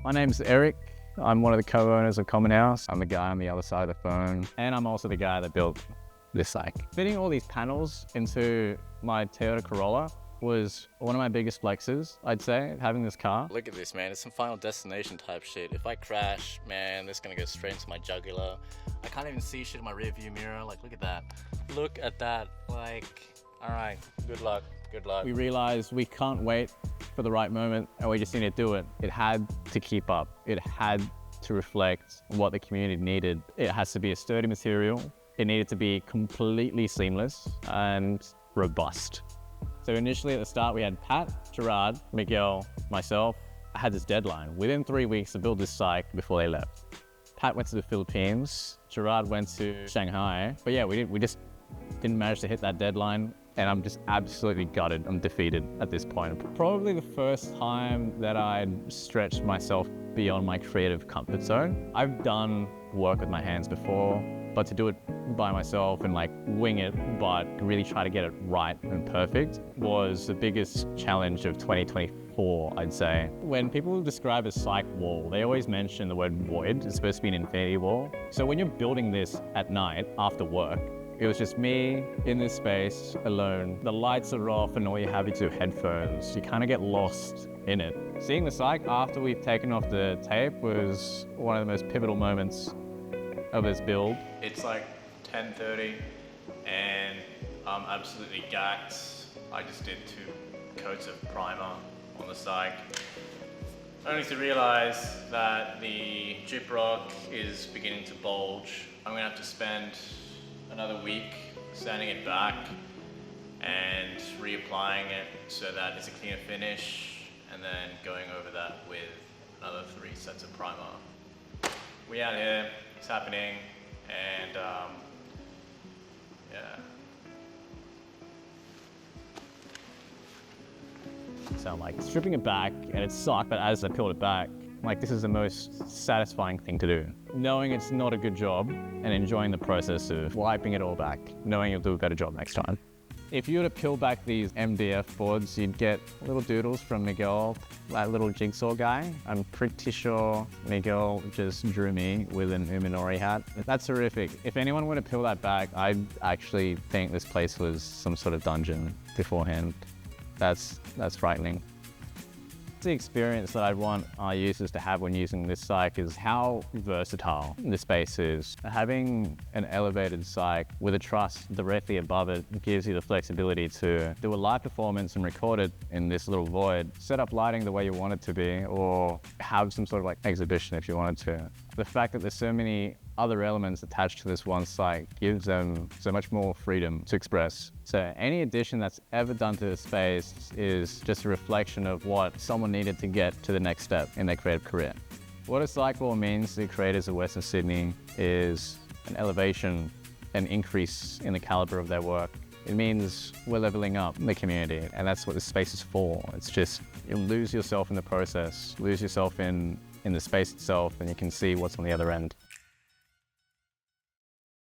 My name's Eric. I'm one of the co-owners of Common House. I'm the guy on the other side of the phone, and I'm also the guy that built this cyc. Fitting all these panels into my Toyota Corolla was one of my biggest flexes, I'd say, having this car. Look at this, man. It's some Final Destination type shit. If I crash, man, this is gonna go straight into my jugular. I can't even see shit in my rear view mirror. Like, look at that. Look at that. Like, all right, good luck. Good luck. We realized we can't wait for the right moment, and we just need to do it. It had to keep up. It had to reflect what the community needed. It has to be a sturdy material. It needed to be completely seamless and robust. So initially at the start, we had Pat, Gerard, Miguel, myself. I had this deadline within 3 weeks to build this cyc before they left. Pat went to the Philippines, Gerard went to Shanghai. But yeah, we just didn't manage to hit that deadline, and I'm just absolutely gutted. I'm defeated at this point. Probably the first time that I'd stretched myself beyond my creative comfort zone. I've done work with my hands before, but to do it by myself and like wing it, but really try to get it right and perfect was the biggest challenge of 2024, I'd say. When people describe a cyc wall, they always mention the word void. It's supposed to be an infinity wall. So when you're building this at night after work, it was just me in this space alone. The lights are off and all you have is your headphones. You kind of get lost in it. Seeing the cyc after we've taken off the tape was one of the most pivotal moments of this build. It's like 10:30 and I'm absolutely gacked. I just did 2 coats of primer on the cyc, only to realize that the gyprock is beginning to bulge. I'm gonna have to spend another week sanding it back and reapplying it so that it's a cleaner finish, and then going over that with another 3 sets of primer. We out here, it's happening, and yeah. So I'm like stripping it back, and it sucked, but as I peeled it back, like this is the most satisfying thing to do. Knowing it's not a good job and enjoying the process of wiping it all back, knowing you'll do a better job next time. If you were to peel back these MDF boards, you'd get little doodles from Miguel, that little jigsaw guy. I'm pretty sure Miguel just drew me with an Uminori hat. That's horrific. If anyone were to peel that back, I'd actually think this place was some sort of dungeon beforehand. That's frightening. The experience that I'd want our users to have when using this cyc is how versatile the space is. Having an elevated cyc with a truss directly above it gives you the flexibility to do a live performance and record it in this little void, set up lighting the way you want it to be, or have some sort of like exhibition if you wanted to. The fact that there's so many other elements attached to this one cyc gives them so much more freedom to express. So any addition that's ever done to the space is just a reflection of what someone needed to get to the next step in their creative career. What a cyc wall means to creators of Western Sydney is an elevation, an increase in the caliber of their work. It means we're leveling up the community, and that's what this space is for. It's just, you lose yourself in the process, lose yourself in the space itself, and you can see what's on the other end.